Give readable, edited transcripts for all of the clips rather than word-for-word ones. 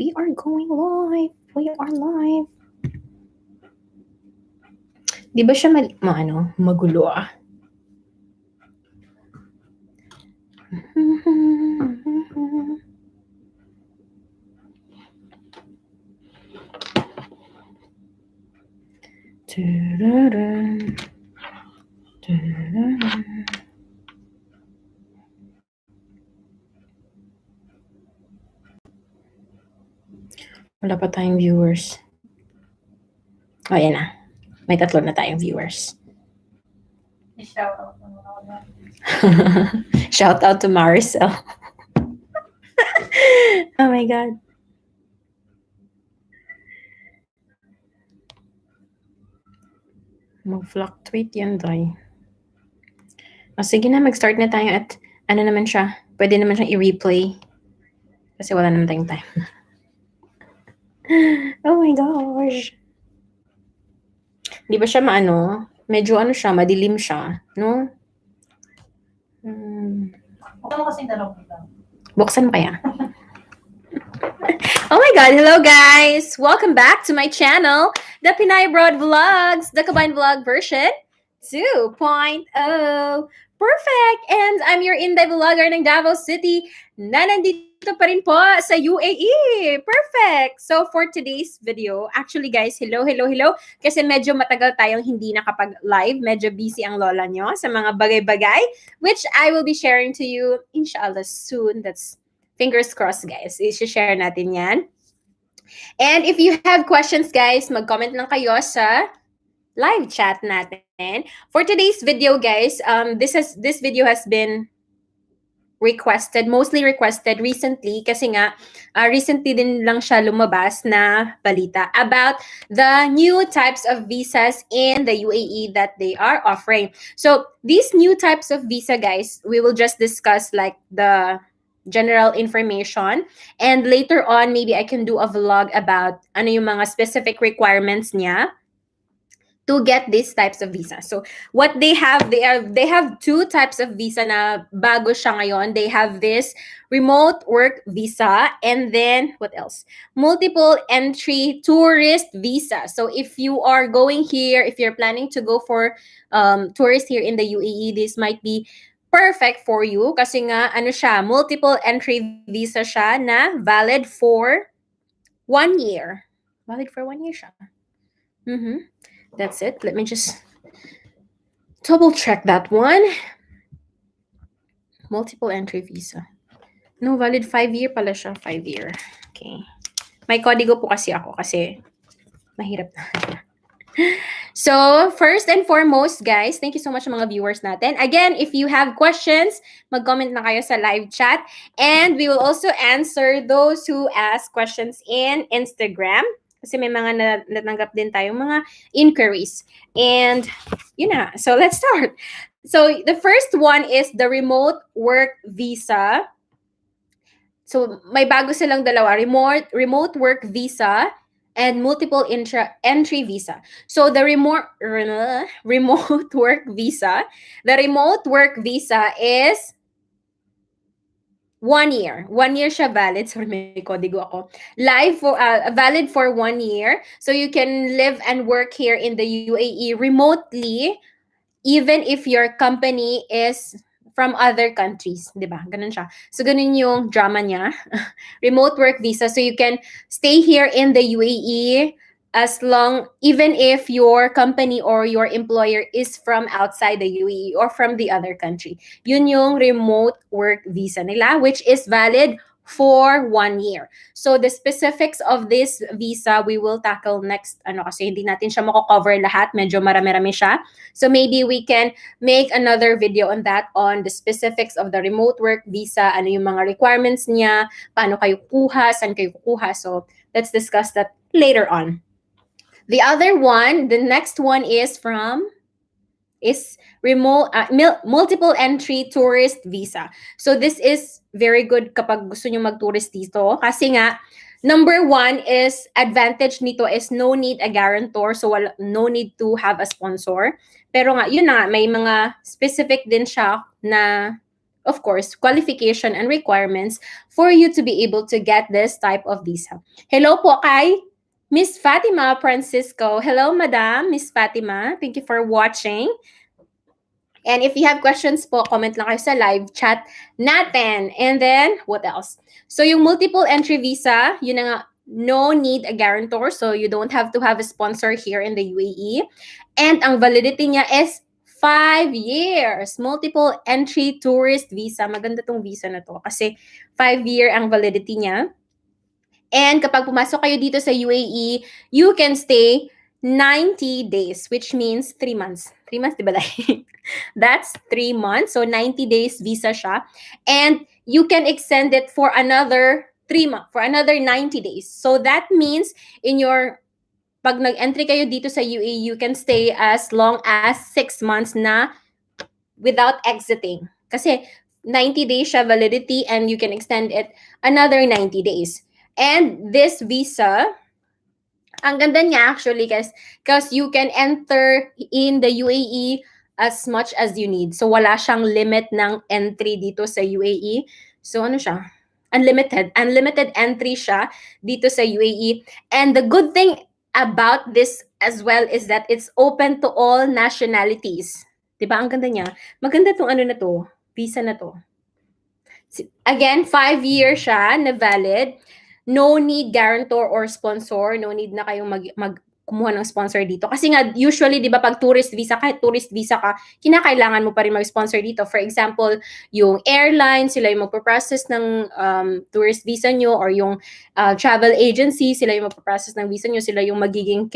We are going live. We are live. Di ba siya magulo ah? Wala pa tayong viewers. Oh, yan na. May 3 na tayong viewers. Shout out to Maricel. Oh my God. Mag-fluctuate yan, Day. Oh, sige na, mag-start na tayo at ano naman siya, pwede naman siyang i-replay. Kasi wala naman tayong time. Oh my gosh. Di ba siya medyo siya, madilim siya, no? Buksan mo kaya? Oh my God, hello guys! Welcome back to my channel, the Pinay Abroad Vlogs, the combined vlog version 2.0. Perfect! And I'm your Inday vlogger ng Davao City na nandito pa rin po sa UAE. Perfect! So for today's video, actually guys, hello. Kasi medyo matagal tayong hindi nakapag-live. Medyo busy ang lola nyo sa mga bagay-bagay, which I will be sharing to you, inshallah, soon. That's fingers crossed, guys. I-share natin yan. And if you have questions, guys, mag-comment lang kayo sa live chat natin. For today's video, guys, this video has been mostly requested recently kasi nga recently din lang siya lumabas na balita about the new types of visas in the UAE that they are offering. So these new types of visa, guys, we will just discuss like the general information, and later on maybe I can do a vlog about ano yung mga specific requirements niya to get these types of visa. So what they have, they have 2 types of visa na bago siya ngayon. They have this remote work visa, and then what else? Multiple entry tourist visa. So if you are going here, if you're planning to go for tourist here in the UAE, this might be perfect for you kasi nga siya, multiple entry visa siya na valid for 1 year. Valid for 1 year siya. That's it. Let me just double check that one. Multiple entry visa. No, valid 5 year pala siya. 5 year. Okay. May kodigo po kasi ako kasi mahirap na. So, first and foremost, guys, thank you so much sa mga viewers natin. Again, if you have questions, mag-comment na kayo sa live chat. And we will also answer those who ask questions in Instagram. Kasi may mga natanggap din tayong mga inquiries. And, yun na. So, let's start. So, the first one is the remote work visa. So, may bago silang dalawa. Remote work visa and multiple entry visa. So, the remote work visa, is 1 year. 1 year siya valid. Sorry, may kodigo ako. Valid for 1 year. So you can live and work here in the UAE remotely, even if your company is from other countries. Diba? Ganun siya. So ganun yung drama niya. Remote work visa. So you can stay here in the UAE even if your company or your employer is from outside the UAE or from the other country. Yun yung remote work visa nila, which is valid for 1 year. So the specifics of this visa, we will tackle next, kasi hindi natin siya mako-cover lahat. Medyo marami-rami siya. So maybe we can make another video on that, on the specifics of the remote work visa, ano yung mga requirements niya, paano kayo kuha, saan kayo kukuha. So let's discuss that later on. The other one, the next one is remote multiple entry tourist visa. So this is very good kapag gusto nyo mag-tourist dito kasi nga number 1 is advantage nito is no need a guarantor, so no need to have a sponsor. Pero nga yun na, may mga specific din siya na of course, qualification and requirements for you to be able to get this type of visa. Hello po kay Miss Fatima Francisco. Hello, Madam Miss Fatima. Thank you for watching. And if you have questions po, comment lang kayo sa live chat natin. And then, what else? So, yung multiple entry visa, yun na nga, no need a guarantor. So, you don't have to have a sponsor here in the UAE. And ang validity niya is 5 years. Multiple entry tourist visa. Maganda tong visa na to kasi 5-year ang validity niya. And kapag pumasok kayo dito sa UAE, you can stay 90 days, which means 3 months. 3 months, di ba? That's 3 months. So, 90 days visa siya. And you can extend it for another 3 months, for another 90 days. So, that means pag nag-entry kayo dito sa UAE, you can stay as long as 6 months na without exiting. Kasi 90 days siya validity and you can extend it another 90 days. And this visa, ang ganda niya actually because you can enter in the UAE as much as you need. So wala siyang limit ng entry dito sa UAE. So ano siya? Unlimited entry siya dito sa UAE. And the good thing about this as well is that it's open to all nationalities. 'Di ba? Ang ganda niya. Maganda tong ano na to, visa na to. Again, 5 years siya na valid. No need guarantor or sponsor. No need na kayong kumuha ng sponsor dito. Kasi nga, usually, di ba, pag tourist visa, kahit tourist visa ka, kinakailangan mo pa rin mag-sponsor dito. For example, yung airline, sila yung magpaprocess ng tourist visa nyo, or yung travel agency, sila yung magpaprocess ng visa nyo, sila yung magiging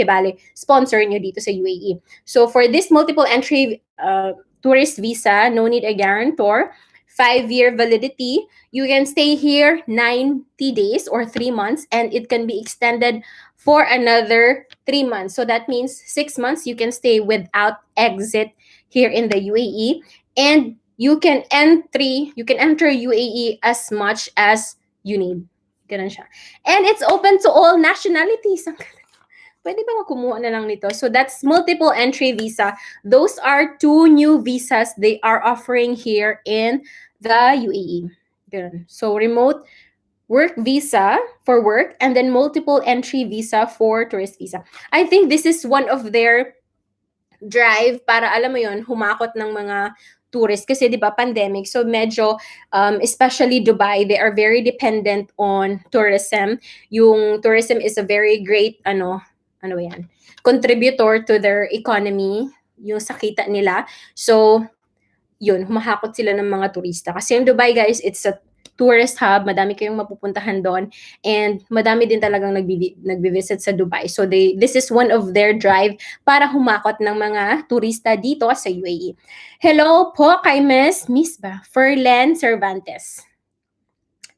sponsor nyo dito sa UAE. So, for this multiple entry tourist visa, no need a guarantor, 5-year validity, you can stay here 90 days or 3 months, and it can be extended for another 3 months. So that means 6 months you can stay without exit here in the UAE, and you can enter UAE as much as you need. Ganun siya. And it's open to all nationalities. Pwede ba kumuha na lang nito? So that's multiple entry visa. Those are 2 new visas they are offering here in the UAE. Ganun. So remote work visa for work, and then multiple entry visa for tourist visa. I think this is one of their drive para, alam mo yon, humakot ng mga tourists kasi 'di ba pandemic, so medyo especially Dubai, they are very dependent on tourism. Yung tourism is a very great yan, contributor to their economy, yung sa kita nila. So yun, humahakot sila ng mga turista. Kasi yung Dubai, guys, it's a tourist hub. Madami kayong mapupuntahan doon. And madami din talagang nagbi-visit sa Dubai. So this is one of their drive para humakot ng mga turista dito sa UAE. Hello po kay Miss Ferlen Cervantes.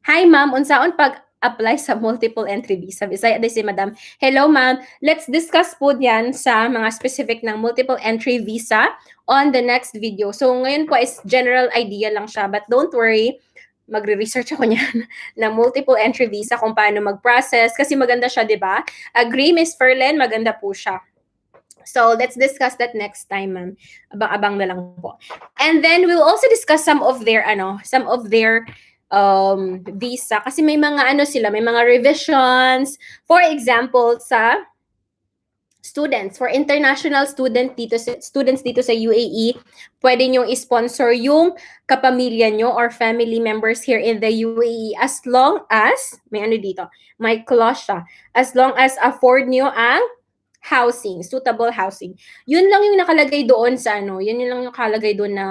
Hi, ma'am. Unsaon pag-apply sa multiple entry visa? Bisaya si madam. Hello, ma'am. Let's discuss po yan sa mga specific ng multiple entry visa on the next video. So, ngayon po is general idea lang siya. But don't worry, magre-research ako niyan na multiple entry visa kung paano mag-process. Kasi maganda siya, di ba? Agree, Miss Ferlen? Maganda po siya. So, let's discuss that next time, ma'am. Abang-abang na lang po. And then, we'll also discuss some of their visa. Kasi may mga may mga revisions. For example, sa students, for international students dito sa UAE, pwede nyo i-sponsor yung kapamilya nyo or family members here in the UAE as long as, may clause siya, as long as afford nyo ang housing, suitable housing. Yun lang yung nakalagay doon sa yun lang yung nakalagay doon na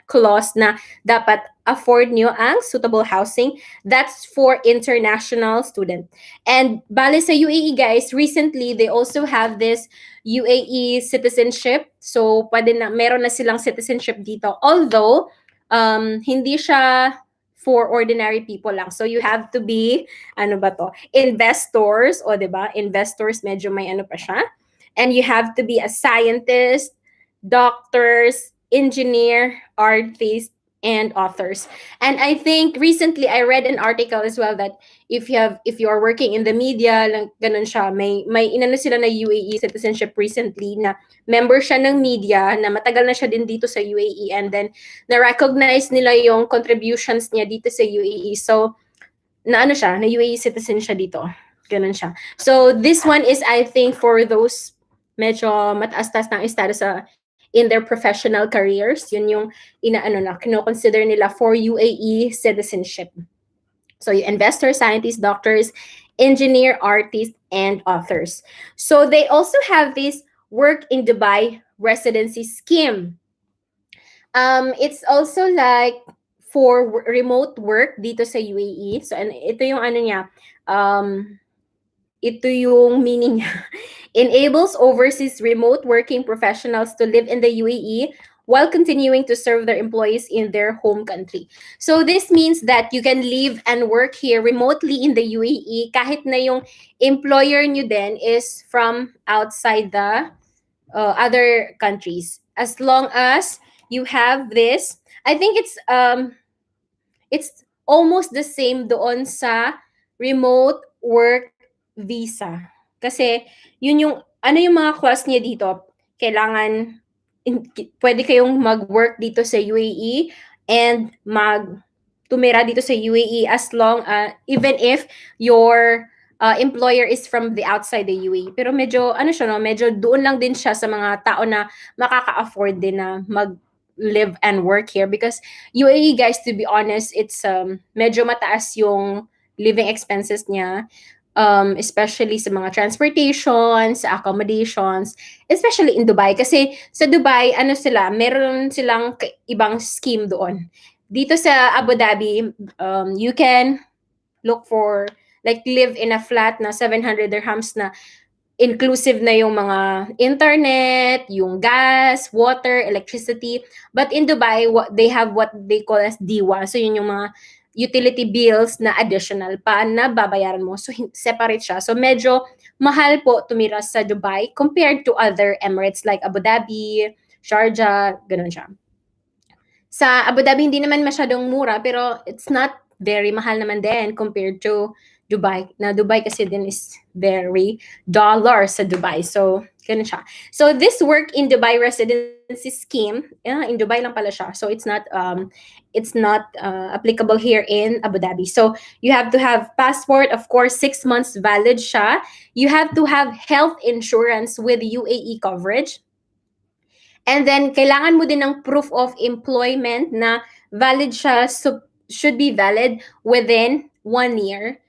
clause na dapat afford nyo ang suitable housing. That's for international student. And bale sa UAE, guys, recently they also have this UAE Citizenship. So meron na silang citizenship dito. Although hindi siya for ordinary people lang. So you have to be investors, o 'di ba? Investors, medyo may pa siya. And you have to be a scientist, doctors, engineer, artist, and authors. And I think recently I read an article as well that if you are working in the media, lang ganun siya, may inano sila na UAE citizenship recently na member siya ng media na matagal na siya din dito sa UAE, and then na-recognize nila yung contributions niya dito sa UAE. So na ano siya, na UAE citizen siya dito. Ganun siya. So this one is, I think, for those medyo mataas-taas ng estado sa in their professional careers. Yun yung inaano na kino-consider nila for UAE citizenship. So yung investors, scientists, doctors, engineer, artists, and authors. So they also have this work in Dubai residency scheme. It's also like for remote work dito sa UAE. So and ito yung ano niya, ito yung meaning niya. Enables overseas remote working professionals to live in the UAE while continuing to serve their employees in their home country. So this means that you can live and work here remotely in the UAE kahit na yung employer nyo din is from outside the other countries. As long as you have this, I think it's almost the same doon sa remote work visa. Kasi yun yung ano yung mga clause niya dito. Kailangan pwede kayong mag-work dito sa UAE and tumira dito sa UAE as long even if your employer is from the outside the UAE. Pero medyo ano siya, no, medyo doon lang din siya sa mga tao na makaka-afford din na live and work here, because UAE, guys, to be honest, it's medyo mataas yung living expenses niya, especially sa mga transportation, sa accommodations, especially in Dubai. Kasi sa Dubai, ano sila, meron silang ibang scheme doon. Dito sa Abu Dhabi, you can look for, like, live in a flat na 700 dirhams na inclusive na yung mga internet, yung gas, water, electricity. But in Dubai, they have what they call as diwa. So yun yung mga utility bills na additional pa na babayaran mo. So separate siya. So medyo mahal po tumira sa Dubai compared to other Emirates like Abu Dhabi, Sharjah, ganun siya. Sa Abu Dhabi, hindi naman masyadong mura, pero it's not very mahal naman din compared to Dubai. Na Dubai kasi din is very dollar sa Dubai. So, ganun siya. So, this work in Dubai residency scheme, in Dubai lang pala siya. So, it's not applicable here in Abu Dhabi. So, you have to have passport, of course, 6 months valid siya. You have to have health insurance with UAE coverage. And then, kailangan mo din ng proof of employment na valid siya, so should be valid within 1 year.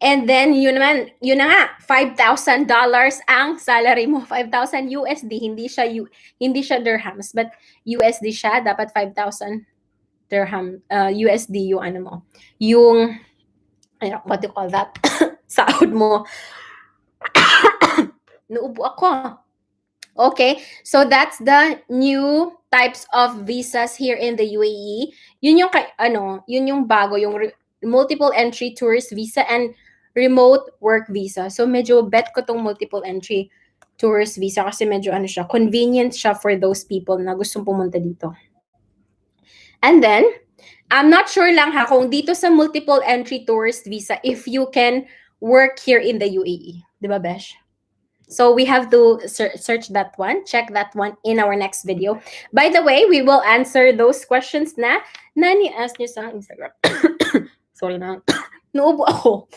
And then, yun na nga, $5,000 ang salary mo. 5,000 USD, hindi siya dirhams, but USD siya, dapat 5,000 dirham, USD yung ano mo. Yung, what do you call that? Sahod mo. Naubo ako. Okay, so that's the new types of visas here in the UAE. Yun yung bago, yung multiple entry tourist visa and remote work visa. So medyo bet ko tong multiple entry tourist visa kasi medyo siya, convenient siya for those people na gustong pumunta dito. And then, I'm not sure lang kung dito sa multiple entry tourist visa if you can work here in the UAE. Di ba, Besh? So we have to search that one, check that one in our next video. By the way, we will answer those questions na ni-ask nyo sa Instagram. Sorry na. Naubo ako.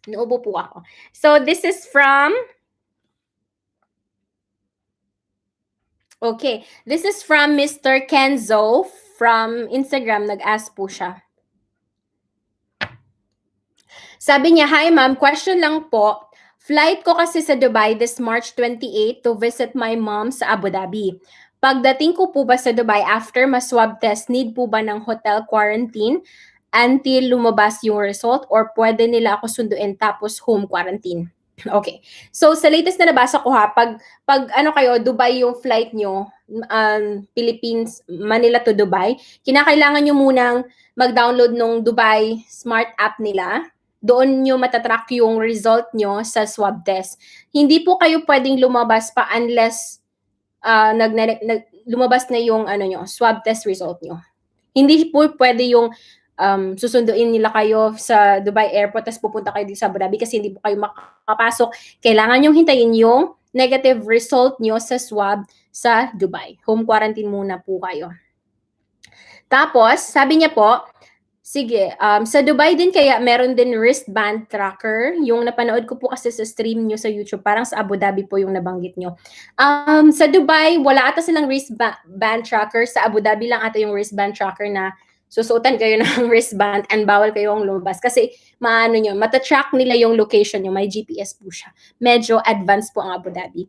Naubo po ako. So this is from... Okay, this is from Mr. Kenzo from Instagram. Nag-ask po siya. Sabi niya, hi ma'am, question lang po. Flight ko kasi sa Dubai this March 28 to visit my mom sa Abu Dhabi. Pagdating ko po ba sa Dubai after ma-swab test, need po ba ng hotel quarantine until lumabas yung result, or pwede nila ako sunduin tapos home quarantine? Okay. So sa latest na nabasa ko pag kayo, Dubai yung flight nyo, Philippines, Manila to Dubai, kinakailangan nyo munang mag-download ng Dubai smart app nila. Doon nyo matatrack yung result nyo sa swab test. Hindi po kayo pwedeng lumabas pa unless lumabas na yung swab test result nyo. Hindi po pwede yung susunduin nila kayo sa Dubai Airport tapos pupunta kayo dito sa Abu Dhabi kasi hindi po kayo makapasok. Kailangan yung hintayin yung negative result nyo sa swab sa Dubai. Home quarantine muna po kayo. Tapos, sabi niya po, sige, sa Dubai din kaya meron din wristband tracker. Yung napanood ko po kasi sa stream nyo sa YouTube, parang sa Abu Dhabi po yung nabanggit nyo. Sa Dubai, wala ata silang wristband tracker. Sa Abu Dhabi lang ata yung wristband tracker na susuotan kayo ng wristband and bawal kayong lumabas. Kasi mata-track nila yung location nyo. May GPS po siya. Medyo advanced po ang Abu Dhabi.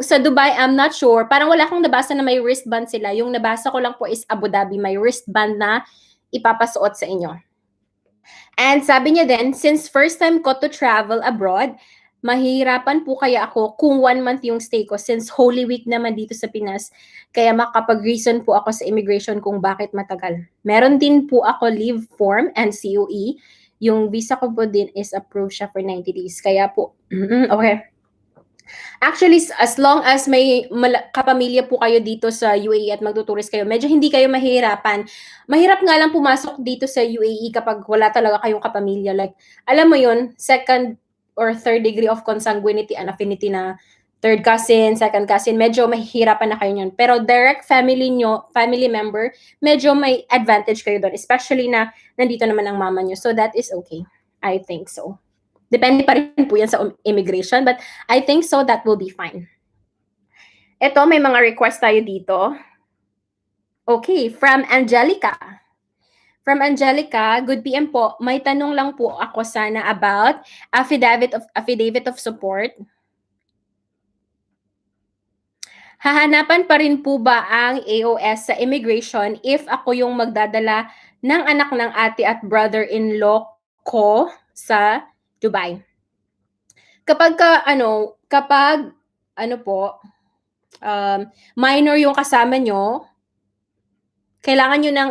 Sa Dubai, I'm not sure. Parang wala akong nabasa na may wristband sila. Yung nabasa ko lang po is Abu Dhabi. May wristband na ipapasuot sa inyo. And sabi niya din, since first time ko to travel abroad, mahirapan po kaya ako kung 1 month yung stay ko since Holy Week naman dito sa Pinas. Kaya makapag-reason po ako sa immigration kung bakit matagal. Meron din po ako leave form and COE. Yung visa ko po din is approved siya for 90 days. Kaya po, okay. Actually, as long as may kapamilya po kayo dito sa UAE at magtuturist kayo, medyo hindi kayo mahihirapan. Mahirap nga lang pumasok dito sa UAE kapag wala talaga kayong kapamilya. Like, alam mo yun, second or third degree of consanguinity and affinity na third cousin, second cousin, medyo mahihirapan na kayo yun. Pero direct family nyo, family member, medyo may advantage kayo doon. Especially na nandito naman ang mama nyo. So that is okay. I think so. Depende pa rin po yan sa immigration, but I think so that will be fine. Ito, may mga request tayo dito. Okay, from Angelica. From Angelica, good PM po. May tanong lang po ako sana about affidavit of support. Hahanapan pa rin po ba ang AOS sa immigration if ako yung magdadala ng anak ng ate at brother-in-law ko sa Dubai? Kapag minor yung kasama nyo, kailangan nyo ng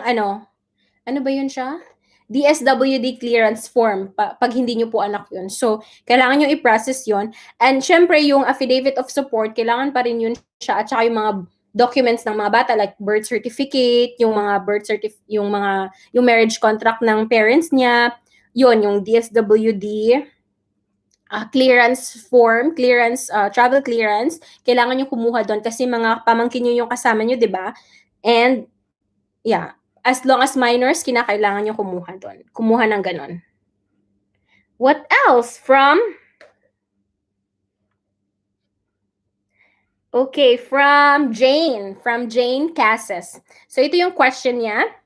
ano ba yun siya? DSWD clearance form pag hindi nyo po anak yun. So, kailangan nyo i-process yun. And syempre, yung affidavit of support, kailangan pa rin yun siya at saka yung mga documents ng mga bata like birth certificate, yung marriage contract ng parents niya, yun, yung DSWD clearance form, travel clearance, kailangan nyo kumuha doon kasi mga pamangkin nyo yung kasama nyo, di ba? And, yeah, as long as minors, kinakailangan nyo kumuha doon. Kumuha ng ganon. What else? From Jane. From Jane Casas. So, ito yung question niya.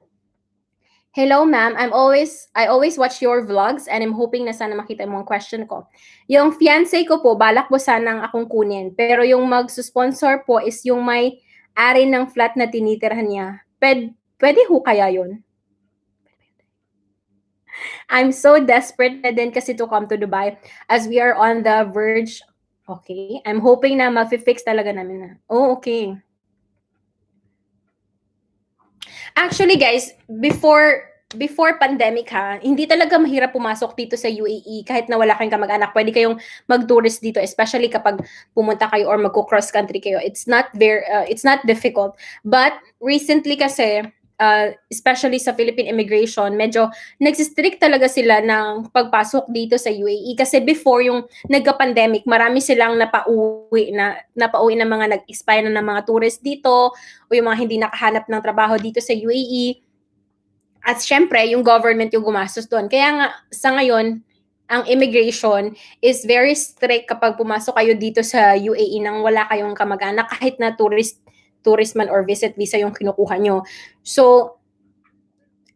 Hello, ma'am. I always watch your vlogs and I'm hoping na sana makita mo ang question ko. Yung fiancé ko po, balak po sanang akong kunin. Pero yung mag-sponsor po is yung may ari ng flat na tinitirhan niya. Pwede ho kaya yun? I'm so desperate na din kasi to come to Dubai as we are on the verge. Okay. I'm hoping na ma-fix talaga namin na. Oh, okay. Actually, guys, before pandemic hindi talaga mahirap pumasok dito sa UAE kahit na wala kayong kamag-anak. Pwede kayong mag-tourist dito, especially kapag pumunta kayo or magko-cross country kayo. It's not difficult. But recently kasi, especially sa Philippine immigration, medyo nagsistrict talaga sila ng pagpasok dito sa UAE. Kasi before yung nagka-pandemic, marami silang napauwi ng mga nag-expire na ng mga tourists dito o yung mga hindi nakahanap ng trabaho dito sa UAE. At syempre, yung government yung gumastos doon. Kaya nga, sa ngayon, ang immigration is very strict kapag pumasok kayo dito sa UAE nang wala kayong kamag-anak kahit na tourist man or visit visa yung kinukuha nyo. So,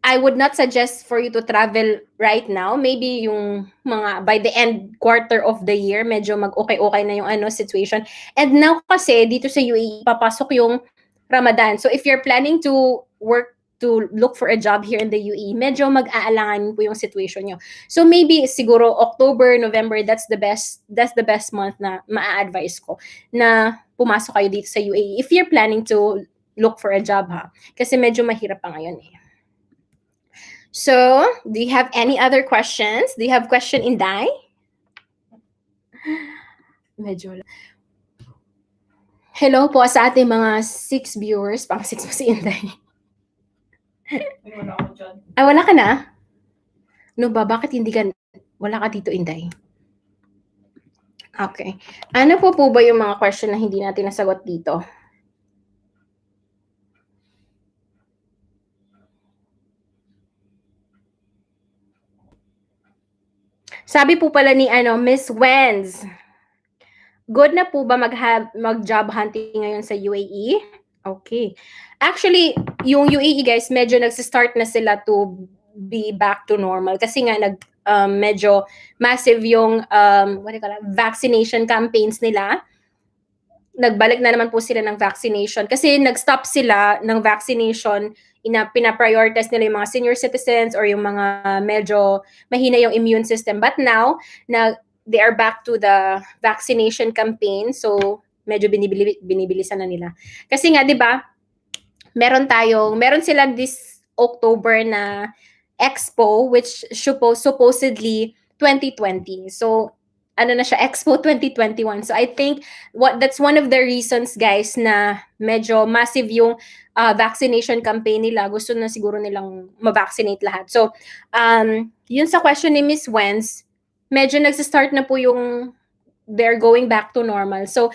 I would not suggest for you to travel right now. Maybe yung mga by the end quarter of the year, medyo mag-okay na yung situation. And now kasi dito sa UAE, papasok yung Ramadan. So if you're planning to look for a job here in the UAE, medyo mag-aalangan po yung situation nyo. So maybe siguro October, November, that's the best month na maa-advise ko na pumasok kayo dito sa UAE if you're planning to look for a job kasi medyo mahirap pa ngayon eh. So, do you have any other questions? Do you have question in Dai? Medyo. Hello po sa ating mga 6 viewers. Pang 6 pa si Inday. Wala ako dyan. Ay, wala ka na? No ba? Bakit hindi ka... Wala ka dito, Inday? Okay. Ano po ba yung mga question na hindi natin nasagot dito? Sabi po pala ni Miss Wenz, good na po ba mag-job hunting ngayon sa UAE? Okay. Actually, yung UAE guys, medyo nagsi-start na sila to be back to normal kasi nga medyo massive yung vaccination campaigns nila. Nagbalik na naman po sila ng vaccination kasi nag-stop sila ng vaccination, pina-prioritize nila yung mga senior citizens or yung mga medyo mahina yung immune system. But now, they are back to the vaccination campaign. So, medyo binibilisan na nila. Kasi nga, di ba, meron sila this October na Expo, which supposedly 2020. So, ano na siya, Expo 2021. So, I think that's one of the reasons, guys, na medyo massive yung vaccination campaign nila. Gusto na siguro nilang ma-vaccinate lahat. So, yun sa question ni Miss Wenz, medyo nagsa-start na po yung they're going back to normal. So,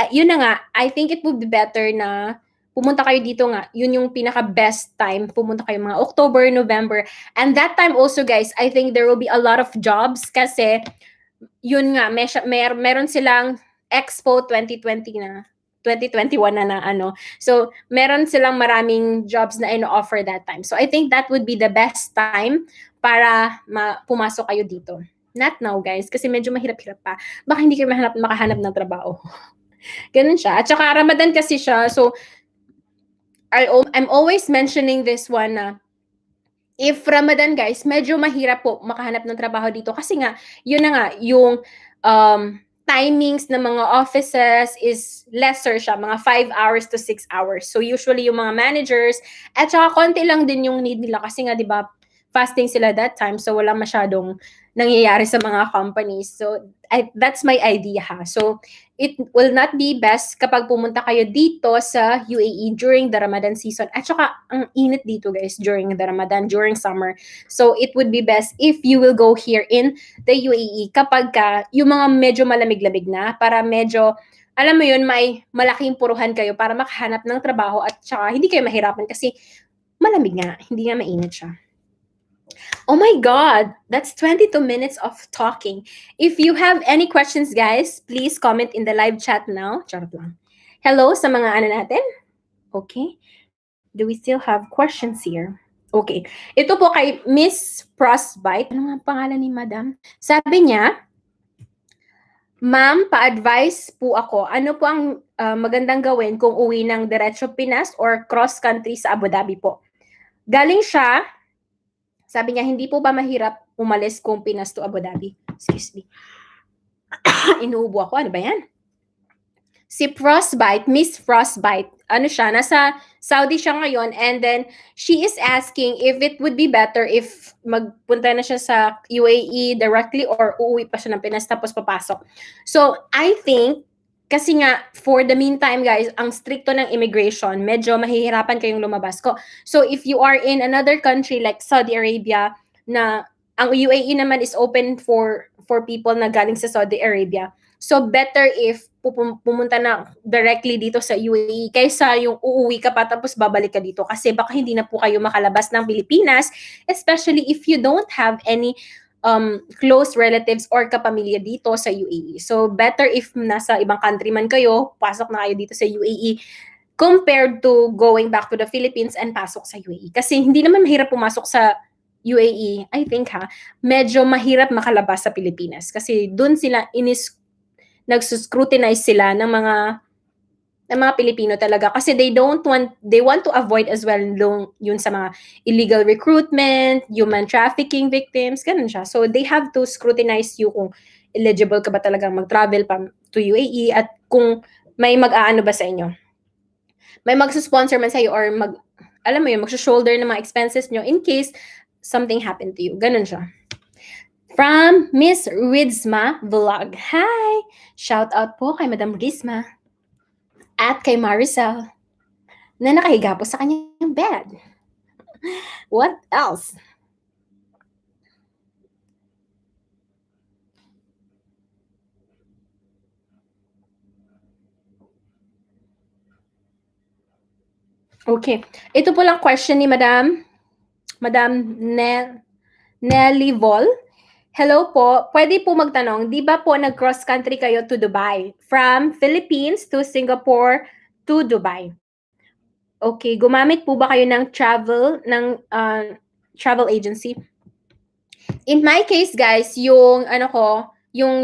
yun na nga, I think it would be better na pumunta kayo dito nga. Yun yung pinaka-best time. Pumunta kayo mga October, November. And that time also, guys, I think there will be a lot of jobs kasi yun nga, meron silang Expo 2020 na 2021 na ano. So, meron silang maraming jobs na ino-offer that time. So, I think that would be the best time para pumasok kayo dito. Not now, guys, kasi medyo mahirap-hirap pa. Baka hindi kayo makahanap ng trabaho. Ganun siya. At saka Ramadan kasi siya. So, I'm always mentioning this one na if Ramadan, guys, medyo mahirap po makahanap ng trabaho dito kasi nga, yun na nga, yung timings ng mga offices is lesser siya, mga 5 hours to 6 hours. So usually yung mga managers, at saka konti lang din yung need nila kasi nga, di ba, fasting sila that time, so wala masyadong nangyayari sa mga companies. So that's my idea ha. So it will not be best kapag pumunta kayo dito sa UAE during the Ramadan season. At saka ang init dito guys during the Ramadan, during summer. So it would be best if you will go here in the UAE kapag yung mga medyo malamig-lamig na para medyo alam mo yun, may malaking puruhan kayo para makahanap ng trabaho at saka hindi kayo mahirapan kasi malamig nga, hindi nga mainit siya. Oh my God, that's 22 minutes of talking. If you have any questions, guys, please comment in the live chat now. Charot lang. Hello sa mga ano natin. Okay. Do we still have questions here? Okay. Ito po kay Miss Frostbite. Ano nga pangalan ni Madam? Sabi niya, Ma'am, pa-advise po ako. Ano po ang magandang gawin kung uwi ng Diretso Pinas or cross-country sa Abu Dhabi po? Galing siya, sabi niya, hindi po ba mahirap umalis kung Pinas to Abu Dhabi? Excuse me. Inuubo ako. Ano ba yan? Si Frostbite, Miss Frostbite, ano siya, nasa Saudi siya ngayon and then she is asking if it would be better if magpunta na siya sa UAE directly or uuwi pa siya ng Pinas tapos papasok. So, I think, kasi nga, for the meantime, guys, ang stricto ng immigration, medyo mahihirapan kayong lumabas ko. So, if you are in another country like Saudi Arabia, na ang UAE naman is open for people na galing sa Saudi Arabia. So, better if pumunta na directly dito sa UAE kaysa yung uuwi ka pa tapos babalik ka dito. Kasi baka hindi na po kayo makalabas ng Pilipinas, especially if you don't have any close relatives or kapamilya dito sa UAE. So, better if nasa ibang country man kayo, pasok na kayo dito sa UAE compared to going back to the Philippines and pasok sa UAE. Kasi hindi naman mahirap pumasok sa UAE, I think medyo mahirap makalabas sa Pilipinas. Kasi dun sila nagsuscrutinize sila ng mga Pilipino talaga kasi they want to avoid as well yun sa mga illegal recruitment, human trafficking victims, ganun siya. So they have to scrutinize you kung eligible ka ba talagang mag-travel pa to UAE at kung may mag-aano ba sa inyo. May magsusponsor man sa iyo or alam mo yun, magsa-shoulder ng mga expenses nyo in case something happened to you. Ganun siya. From Miss Ridzma Vlog. Hi! Shout out po kay Madam Rizma. At kay Maricel, na nakahiga po sa kanyang bed. What else? Okay. Ito po lang question ni Madam Nelly Vol. Hello po, pwede po magtanong, di ba po nag-cross country kayo to Dubai? From Philippines to Singapore to Dubai. Okay, gumamit po ba kayo ng travel agency? In my case, guys, yung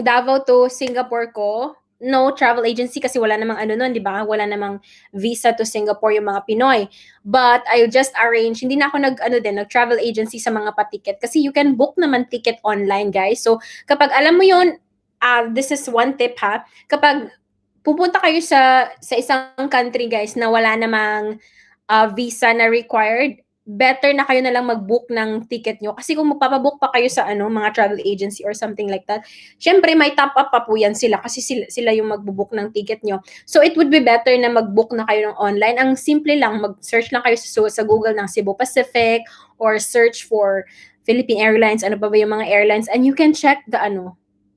Davao to Singapore ko, no travel agency kasi wala namang ano nun, di ba? Wala namang visa to Singapore yung mga Pinoy. But I just arrange, hindi na ako nag-travel agency sa mga patiket kasi you can book naman ticket online, guys. So, kapag alam mo yun, this is one tip ha, kapag pupunta kayo sa isang country, guys, na wala namang visa na required, better na kayo na lang mag-book ng ticket nyo. Kasi kung magpapabook pa kayo sa mga travel agency or something like that, syempre may top up pa po yan sila kasi sila yung magbo-book ng ticket nyo. So it would be better na mag-book na kayo ng online. Ang simple lang, mag-search lang kayo sa Google ng Cebu Pacific or search for Philippine Airlines, ano pa ba yung mga airlines, and you can check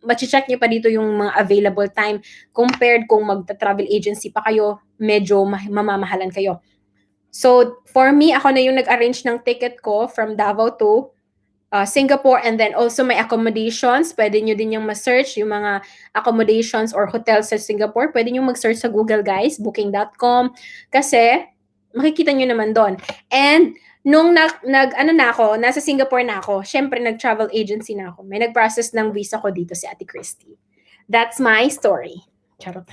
machi-check nyo pa dito yung mga available time compared kung magta-travel agency pa kayo, medyo mamamahalan kayo. So, for me, ako na yung nag-arrange ng ticket ko from Davao to Singapore, and then also my accommodations. Pwede nyo din yung ma-search yung mga accommodations or hotels sa Singapore. Pwede nyo mag-search sa Google, guys, booking.com. Kasi, makikita nyo naman doon. And, nung nasa Singapore na ako, syempre nag-travel agency na ako. May nag-process ng visa ko dito si Ate Christy. That's my story. Charot.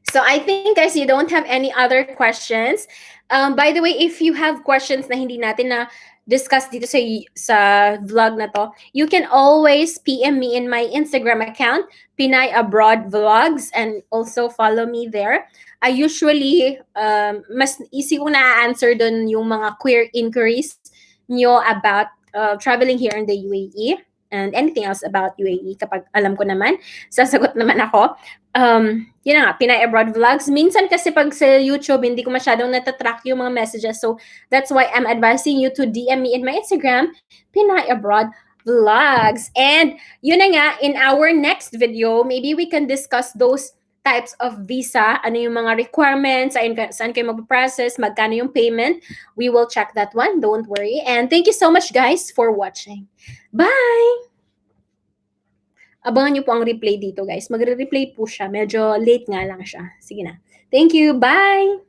So I think, guys, you don't have any other questions. By the way, if you have questions na hindi natin na discuss dito sa vlog na to, you can always PM me in my Instagram account, Pinay Abroad Vlogs, and also follow me there. I usually, mas easy ko na-answer dun yung mga queer inquiries nyo about traveling here in the UAE and anything else about UAE. Kapag alam ko naman, sasagot naman ako. Yun na nga, Pinay Abroad Vlogs. Minsan kasi pag sa YouTube, hindi ko masyadong natatrack yung mga messages. So, that's why I'm advising you to DM me in my Instagram, Pinay Abroad Vlogs. And yun na nga, in our next video, maybe we can discuss those types of visa, ano yung mga requirements, saan kayo mag-process, magkano yung payment. We will check that one, don't worry. And thank you so much, guys, for watching. Bye! Abangan nyo po ang replay dito, guys. Magre-replay po siya. Medyo late nga lang siya. Sige na. Thank you. Bye!